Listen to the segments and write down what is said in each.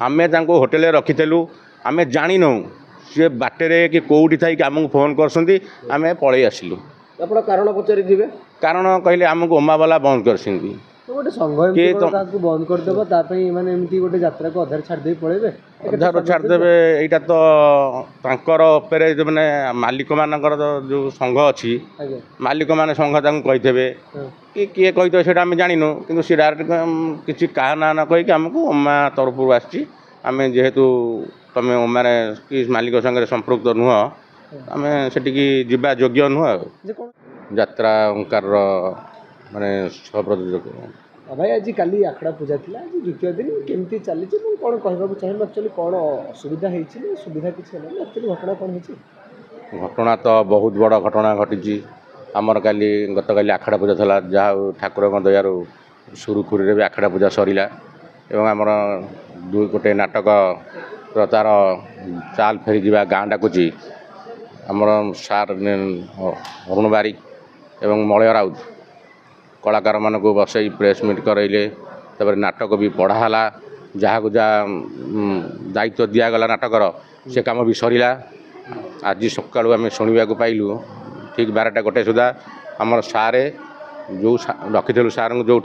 आमे तांको होटेल रखीलु आमे जानिनु सी बाटे कि कौटी थी आमको फोन कर आमे पलि आसिलु ଆପଣ କାରଣ ପଚାରିଥିବେ कारण कहले आमको ओमावाला बंद कर ଗୋଟେ ସଂଘ ଏମିତି କଣ କାହାକୁ ବନ୍ଦ କରିଦେବ ତା ପାଇଁ ମାନେ ଏମିତି ଗୋଟେ ଯାତ୍ରାକୁ ଅଧାରେ ଛାଡ଼ିଦେଇ ପଳେଇବେ अधार छाड़देवे यहाँ तो तांकर उपरे जो मैंने मालिक मानकर जो संघ अच्छी ଆଜ୍ଞା मालिक मैंने संघ कहीथे कि किए कही से आम जानू कि सी डायरेक्ट किसी क्या ना ना कहीकि आमको ओमा तरफ आम जेहेतु तुम ओमारे कि मालिक संगे संपृक्त नुह आम सेटिकी जीवा योग्य नुह ଯେ କଣ यात्रा ओंकार माने सहप्रयोजक भाई आज काली आखड़ा पूजा थिला आज द्वितीय दिन केमती चली कौन कहवाक चाहिए एक्चुअली कौन असुविधा होती सुविधा किसी एक्चुअली घटना कौन होती घटना तो बहुत बड़ घटना घटी आमर काली गत काली आखड़ा पूजा था जहाँ ठाकुर दयारू सुरुखुरी भी आखड़ा पूजा सरला एवं आमर दुई गोटे नाटक तार चाल फेरी जा गाँ डाकुची आमर सार अरुण बारिक एवं मलय राउत कलाकार मानक बसई प्रेस मीट करइले तब नाटक भी पढ़ाला जहाँ को जहाँ दायित्व दिगला नाटकर से कम भी सरला आज सका आम शुणा पाइलु ठीक 12टा गोटे सुधा आमर सारे जो रखीलु सार जो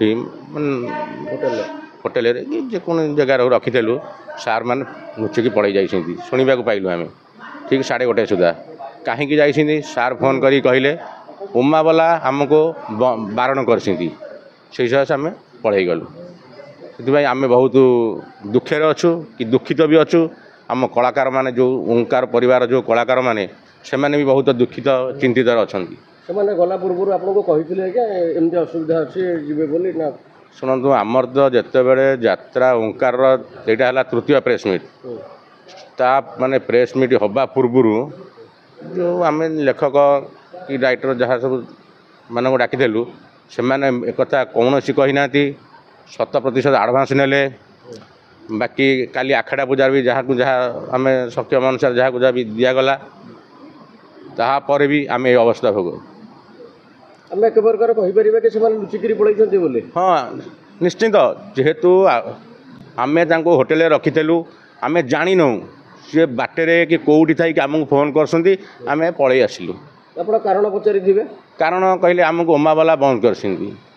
होटेल जेको जगार रखीलु सार मैंने लुचिकी पलि जाइए शुणा पाइलु आम ठीक 1:30 सुधा कहीं जाइए सार फोन करी कहले उमावाला आमको बारण कर आम पलि गलु से आम बहुत दुखे अच्छु कि दुखित भी अच्छु आम कलाकार माने जो ओंकार परिवार जो कलाकार माने से माने भी बहुत दुखित चिंतित अच्छा से गला पूर्व आपको कही एमती असुविधा अच्छी जीवे बोली ना शुणु आमर तो जितेबले यात्रा ओंकार यहाँ है तृतीय प्रेस मीट ता माने प्रेस मीट हवा पूर्व जो आम लेखक कि राइटर जहाँ सब मानक डाकिलु से मैंने एक कौन कहीना 100% आडभांस ने बाकी काली आखड़ा पूजार भी जहाँ को जहाँ आम सक्षम अनुसार जहाँ को जहाँ भी दिगला तापर भी आम ये अवस्था भोग आम एक प्रकार कहीपर कि लुचिकी पलैंट बोले हाँ निश्चिंत जेहेतु आम होटेल रखीलु आम जानिनु सी बाटे कि कौटी थी आमको फोन कर आम पलि आसिलु ଆପଣ କାରଣ ପଚାରିଥିବେ कारण कहले आमको ओमावाला बंद कर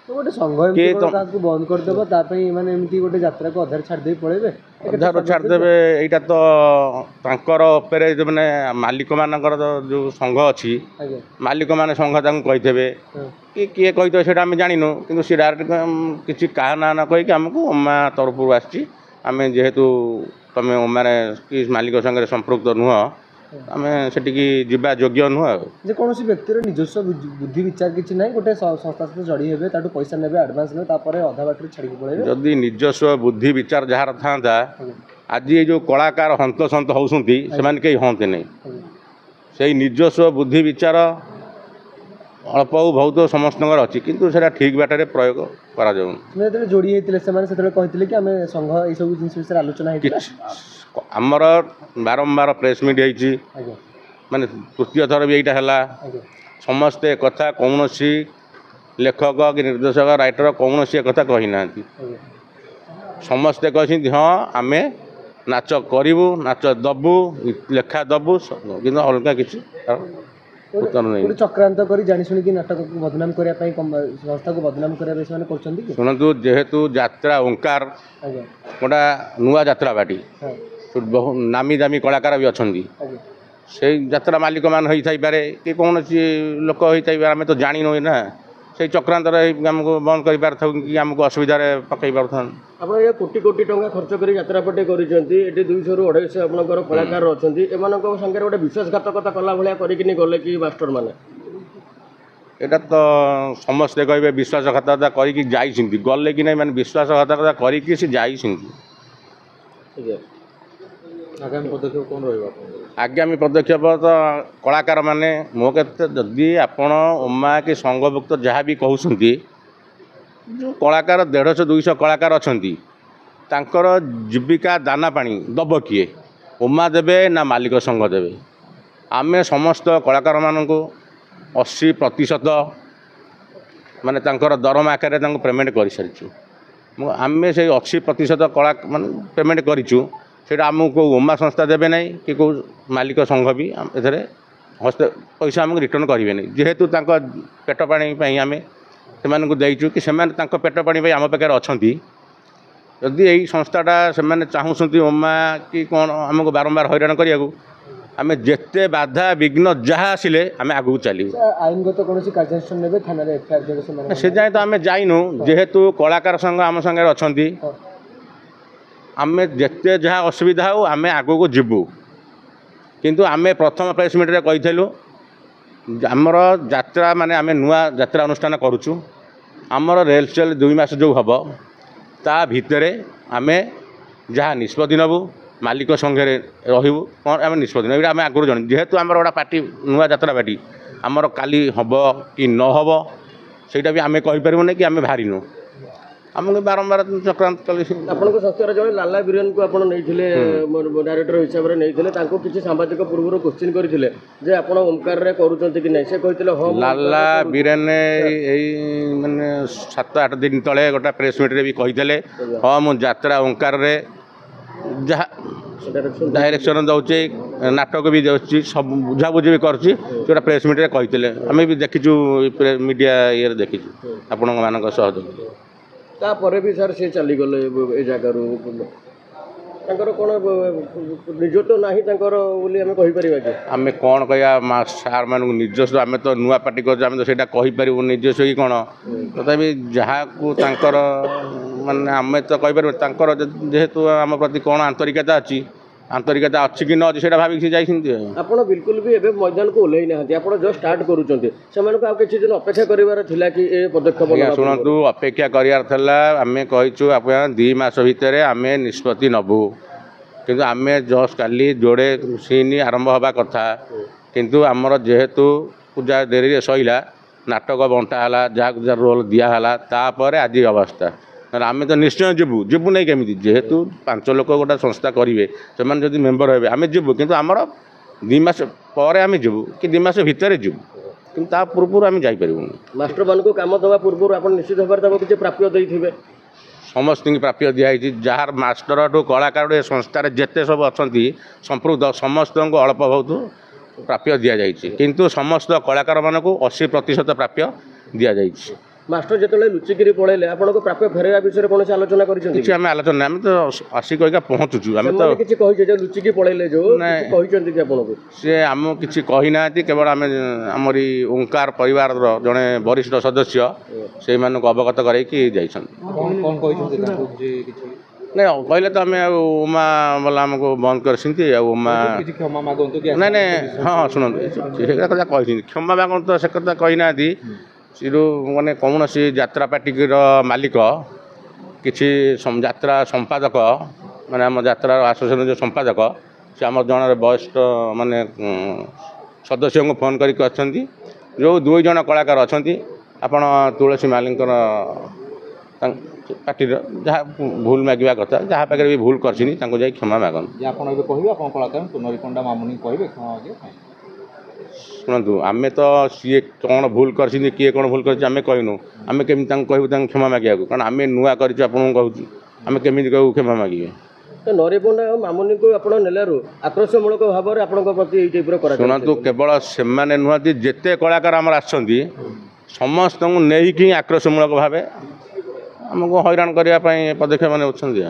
ଗୋଟେ ସଂଘ ଏମିତି କଣ କାହାକୁ ବନ୍ଦ କରିଦେବ ତା ପାଇଁ ମାନେ ଏମିତି ଗୋଟେ ଯାତ୍ରାକୁ ଅଧାରେ ଛାଡ଼ିଦେଇ ପଳେଇବେ अधार छाड़देवे यहाँ तो तांकर उपरे जो मैंने मालिक मानकर जो संघ अच्छी ଆଜ୍ଞା मालिक माने संघ कहीथे कि किए कही से आम जानू कि सी डायरेक्ट किसी क्या ना ना कहीकि आमको ओमा तरफ आम जेहेतु तुम ओमारे कि मालिक संगे संपृक्त नुह आम सेटिकी जीवा योग्य नुह जे कौन व्यक्तिर निजस्व बुद्धि विचार किसी ना गोटे संस्था सहित जड़ी हे पैसा ने आडभांस ने अधा बाटर छाड़ी पड़े जदि निजस्व बुद्धि विचार जार था आज ये जो कलाकार हंतसंत होती से कहीं हंते नहीं से निजस्व बुद्धि विचार अल्प बहुत समस्त अच्छी किंतु से ठीक बाटर प्रयोग करा जोड़ी होते कहते कि आम संघ ये सब जिन विषय आलोचना आमर बारंबार प्रेस मीट होती माने तृतीय थर भी यहाँ है समस्ते कथा कौन लेखक कि निर्देशक राइटर कौन कथा कही ना समस्ते कहते हाँ आम नाच करूँ नाच दबु लेखा दबु कि अलग किसी चक्रांत कर जाशुणी नाटक को बदनाम करने संस्था को बदनाम करने शुणु जेहेतु यात्रा ओंकार गोटा नुआ यात्रा बाटी बहुत नामी दामी कलाकार भी अच्छा से यात्रा मालिक मान होई पारे कि कौन लोक होई आम तो जानिनु ना से चक्रांतर आमको बंद कर पार कि आमको असुविधा पकई पार आप कोटी कोटी टंका खर्च कर यात्रा पटे कर 200 ରୁ 250 आपंकर कलाकार अच्छा एम सागर गोटे विश्वासघातकता कला भाया करके गले कि मास्टर मैंने यहाँ तो समस्ते कहे विश्वासघातकता करके गले कि नहीं मैंने विश्वासघातकता करके सी आगामी पदक्षेप कौन रहा आगामी पदक्षेप तो कलाकार माने मो कहते जदि आपण ओमा कि संघभुक्त जहाँ भी कहते जो कलाकार 150-200 कलाकार अच्छा जीविका दाना पानी दब किए ओमा देवे ना मालिक संघ देवे आमे समस्त कलाकार मानक 80% माने तांकर दरमा आकार पेमेंट कर सारी आमे से 80% कला मान पेमेंट करूँ ସେଇଟା ଆମକୁ କେଉଁ ଉମା ସଂସ୍ଥା ଦେବେ ନାହିଁ କି କେଉଁ ମାଲିକ ସଂଘ ବି ଏଥିରେ ପଇସା ଆମକୁ ରିଟର୍ଣ୍ଣ କରିବେନି। ଯେହେତୁ ତାଙ୍କ ପେଟ ପାଣି ପାଇଁ ଆମେ ସେମାନଙ୍କୁ ଦେଇଛୁ କି ସେମାନେ ତାଙ୍କ ପେଟ ପାଣି ପାଇଁ ଆମ ପାଖରେ ଅଛନ୍ତି। ଯଦି ଏଇ ସଂସ୍ଥାଟା ସେମାନେ ଚାହୁଁଛନ୍ତି ଉମା କି କ'ଣ ଆମକୁ ବାରମ୍ବାର ହଇରାଣ କରିବାକୁ, ଆମେ ଯେତେ ବାଧା ବିଘ୍ନ ଯାହା ଆସିଲେ ଆମେ ଆଗକୁ ଚାଲିବୁ। ଆଇନଗତ କୌଣସି କାର୍ଯ୍ୟାନୁଷ୍ଠାନ ନେବେ, ଥାନାରେ ଏଫଆଇଆର ଦେବେ ସେମାନେ? ସେ ଯାଏଁ ତ ଆମେ ଯାଇନୁ, ଯେହେତୁ କଳାକାର ସଂଘ ଆମ ସାଙ୍ଗରେ ଅଛନ୍ତି। ଆମେ ଯେତେ ଯାହା ଅସୁବିଧା ହେଉ ଆମେ ଆଗକୁ ଯିବୁ। କିନ୍ତୁ ଆମେ ପ୍ରଥମ ପ୍ରେସ୍ ମିଟ୍ରେ କହିଥିଲୁ ଆମର ଯାତ୍ରା ମାନେ ଆମେ ନୂଆ ଯାତ୍ରା ଅନୁଷ୍ଠାନ କରୁଛୁ, ଆମର ରେଲଚେଲ୍ 2 ମାସ ଯେଉଁ ହେବ ତା ଭିତରେ ଆମେ ଯାହା ନିଷ୍ପତ୍ତି ନେବୁ ମାଲିକ ସଂଘରେ ରହିବୁ, କ'ଣ ଆମେ ନିଷ୍ପତ୍ତି ନେବୁ ଏଇଟା ଆମେ ଆଗରୁ ଜାଣୁ। ଯେହେତୁ ଆମର ଗୋଟେ ପାର୍ଟି ନୂଆ ଯାତ୍ରା ପାର୍ଟି, ଆମର କାଲି ହେବ କି ନ ହେବ ସେଇଟା ବି ଆମେ କହିପାରିବୁନି କି ଆମେ ବାହାରିନୁ। ଆମକୁ ବାରମ୍ବାର ଚକ୍ରାନ୍ତ କଲେ। ଆପଣଙ୍କ ସଂସ୍ଥାର ଜଣେ ଲାଲା ବୀରେନଙ୍କୁ ଆପଣ ନେଇଥିଲେ ଡାଇରେକ୍ଟର ହିସାବରେ ନେଇଥିଲେ, ତାଙ୍କୁ କିଛି ସାମ୍ବାଦିକ ପୂର୍ବରୁ କୋଶ୍ଚିନ୍ କରିଥିଲେ ଯେ ଆପଣ ଓମକାରରେ କରୁଛନ୍ତି କି ନାହିଁ, ସେ କହିଥିଲେ ହଁ। ଲାଲା ବୀରେନ ଏଇ ମାନେ 7-8 ଦିନ ତଳେ ଗୋଟେ ପ୍ରେସ୍ ମିଟ୍ରେ ବି କହିଥିଲେ ହଁ ମୁଁ ଯାତ୍ରା ଓମକାରରେ ଯାହା ଡାଇରେକ୍ସନ୍ ଦେଉଛି, ନାଟକ ବି ଦେଉଛି, ସବୁ ବୁଝାବୁଝି ବି କରୁଛି, ସେଟା ପ୍ରେସ୍ ମିଟ୍ରେ କହିଥିଲେ। ଆମେ ବି ଦେଖିଛୁ ମିଡ଼ିଆ ଇଏରେ ଦେଖିଛୁ ଆପଣମାନଙ୍କ ସହଯୋଗ। ତାପରେ ବି ସାର୍ ସେ ଚାଲିଗଲେ ଏ ଜାଗାରୁ। ତାଙ୍କର କ'ଣ ନିଜସ୍ୱ ନାହିଁ ତାଙ୍କର ବୋଲି ଆମେ କହିପାରିବା କି? ଆମେ କ'ଣ କହିବା ସାର୍ମାନଙ୍କୁ ନିଜସ୍ୱ, ଆମେ ତ ନୂଆ ପାର୍ଟି କରୁଛୁ, ଆମେ ତ ସେଇଟା କହିପାରିବୁ ନିଜସ୍ୱ କି କ'ଣ। ତଥାପି ଯାହାକୁ ତାଙ୍କର ମାନେ ଆମେ ତ କହିପାରିବୁ, ତାଙ୍କର ଯେହେତୁ ଆମ ପ୍ରତି କ'ଣ ଆନ୍ତରିକତା ଅଛି କି ନ ଅଛି ସେଇଟା ଭାବିକି ସେ ଯାଇଛନ୍ତି। ଆପଣ ବିଲକୁଲ ବି ଏବେ ମଇଦାନକୁ ଓହ୍ଲେଇ ନାହାନ୍ତି, ଆପଣ ଜଷ୍ଟ ଷ୍ଟାର୍ଟ କରୁଛନ୍ତି। ସେମାନଙ୍କୁ ଆଉ କିଛି ଦିନ ଅପେକ୍ଷା କରିବାର ଥିଲା କି ଏ ପଦକ୍ଷେପ? ଶୁଣନ୍ତୁ, ଅପେକ୍ଷା କରିବାର ଥିଲା, ଆମେ କହିଛୁ ଆପଣ 2 ମାସ ଭିତରେ ଆମେ ନିଷ୍ପତ୍ତି ନେବୁ। କିନ୍ତୁ ଆମେ ଜଷ୍ଟ କାଲି ଯୋଡ଼େ ସିନ୍ ଆରମ୍ଭ ହେବା କଥା, କିନ୍ତୁ ଆମର ଯେହେତୁ ପୂଜା ଡେରିରେ ସଇଲା, ନାଟକ ବଣ୍ଟା ହେଲା, ଯାହାକୁ ଯାହା ରୋଲ୍ ଦିଆହେଲା, ତାପରେ ଆଜି ଅବସ୍ଥା। ଆମେ ତ ନିଶ୍ଚୟ ଯିବୁ ନାହିଁ କେମିତି, ଯେହେତୁ 5 ଲୋକ ଗୋଟେ ସଂସ୍ଥା କରିବେ, ସେମାନେ ଯଦି ମେମ୍ବର ହେବେ ଆମେ ଯିବୁ। କିନ୍ତୁ ଆମର 2 ମାସ ପରେ ଆମେ ଯିବୁ କି 2 ମାସ ଭିତରେ ଯିବୁ, କିନ୍ତୁ ତା ପୂର୍ବରୁ ଆମେ ଯାଇପାରିବୁନି। ମାଷ୍ଟରମାନଙ୍କୁ କାମ ଦେବା ପୂର୍ବରୁ ଆପଣ ନିଶ୍ଚିତ ଭାବରେ ତାଙ୍କୁ କିଛି ପ୍ରାପ୍ୟ ଦେଇଥିବେ? ସମସ୍ତଙ୍କୁ ପ୍ରାପ୍ୟ ଦିଆହେଇଛି, ଯାହାର ମାଷ୍ଟରଠୁ କଳାକାର ଏ ସଂସ୍ଥାରେ ଯେତେ ସବୁ ଅଛନ୍ତି ସମ୍ପୃକ୍ତ ସମସ୍ତଙ୍କୁ ଅଳ୍ପ ବହୁତ ପ୍ରାପ୍ୟ ଦିଆଯାଇଛି, କିନ୍ତୁ ସମସ୍ତ କଳାକାରମାନଙ୍କୁ 80% ପ୍ରାପ୍ୟ ଦିଆଯାଇଛି। ମାଷ୍ଟର ଯେତେବେଳେ ଲୁଚିକିରି ପଳେଇଲେ ଆପଣଙ୍କୁ ପ୍ରାପ୍ୟ ଫେରାଇବା ବିଷୟରେ କୌଣସି ଆଲୋଚନା କରିଛନ୍ତି? କିଛି ଆମେ ଆଲୋଚନା, ଆମେ ତ ଆସି କହିକା ପହଞ୍ଚୁଛୁ। ଆମେ ତ କିଛି କହିଛେ ଯେ ଲୁଚିକି ପଳେଇଲେ ଯେଉଁ କହିଛନ୍ତି କି ଆପଣଙ୍କୁ? ସେ ଆମକୁ କିଛି କହିନାହାନ୍ତି, କେବଳ ଆମେ ଆମରି ଓଙ୍କାର ପରିବାରର ଜଣେ ବରିଷ୍ଠ ସଦସ୍ୟ ସେଇମାନଙ୍କୁ ଅବଗତ କରାଇକି ଯାଇଛନ୍ତି। କ'ଣ କହିଛନ୍ତି? ନାଇଁ କହିଲେ ତ ଆମେ ଆଉ ଉମା ବୋଲା ଆମକୁ ବନ୍ଦ କରିଛନ୍ତି ଆଉ ଉମା କ୍ଷମା ମାଗନ୍ତୁ। ନାଇଁ ହଁ ଶୁଣନ୍ତୁ, ସେ କଥା କହିଛନ୍ତି କ୍ଷମା ମାଗନ୍ତୁ, ତ ସେ କଥା କହିନାହାନ୍ତି। ସେଠୁ ମାନେ କୌଣସି ଯାତ୍ରା ପାର୍ଟିର ମାଲିକ କିଛି ଯାତ୍ରା ସମ୍ପାଦକ ମାନେ ଆମ ଯାତ୍ରାର ଆସୋସିଏସନ୍ ଯେଉଁ ସମ୍ପାଦକ, ସେ ଆମର ଜଣେ ବୟସ୍କ ମାନେ ସଦସ୍ୟଙ୍କୁ ଫୋନ୍ କରିକି ଅଛନ୍ତି, ଯେଉଁ 2 ଜଣ କଳାକାର ଅଛନ୍ତି, ଆପଣ ତୁଳସୀ ମାଲିଙ୍କର ପାର୍ଟିର ଯାହା ଭୁଲ ମାଗିବା କଥା, ଯାହା ପାଖରେ ବି ଭୁଲ କରିଛନ୍ତି ତାଙ୍କୁ ଯାଇ କ୍ଷମା ମାଗନ୍ତୁ। ଆପଣ ଏବେ କହିବେ ଆପଣ କଳାକାର ନରିପଣ୍ଡା ମାମୁନି କହିବେ କ୍ଷମା ମାଗିବେ? ଶୁଣନ୍ତୁ, ଆମେ ତ ସିଏ କ'ଣ ଭୁଲ କରିଛନ୍ତି କିଏ କ'ଣ ଭୁଲ କରିଛି ଆମେ କହିନୁ। ଆମେ କେମିତି ତାଙ୍କୁ କହିବୁ ତାଙ୍କୁ କ୍ଷମା ମାଗିବାକୁ? କାରଣ ଆମେ ନୂଆ କରିଛୁ, ଆପଣଙ୍କୁ କହୁଛୁ, ଆମେ କେମିତି କହିବୁ କ୍ଷମା ମାଗିବେ? ନରିପଣ୍ଡା ଆଉ ମାମୁନିକୁ ଆପଣ ନେଲାରୁ ଆକ୍ରୋଶମୂଳକ ଭାବରେ ଆପଣଙ୍କ ପ୍ରତି ଏଇ ଟାଇପ୍ର କରାଯାଉଛି। ଶୁଣନ୍ତୁ, କେବଳ ସେମାନେ ନୁହନ୍ତି, ଯେତେ କଳାକାର ଆମର ଆସିଛନ୍ତି ସମସ୍ତଙ୍କୁ ନେଇକି ଆକ୍ରୋଶମୂଳକ ଭାବେ ଆମକୁ ହଇରାଣ କରିବା ପାଇଁ ପଦକ୍ଷେପ ନେଉଛନ୍ତି।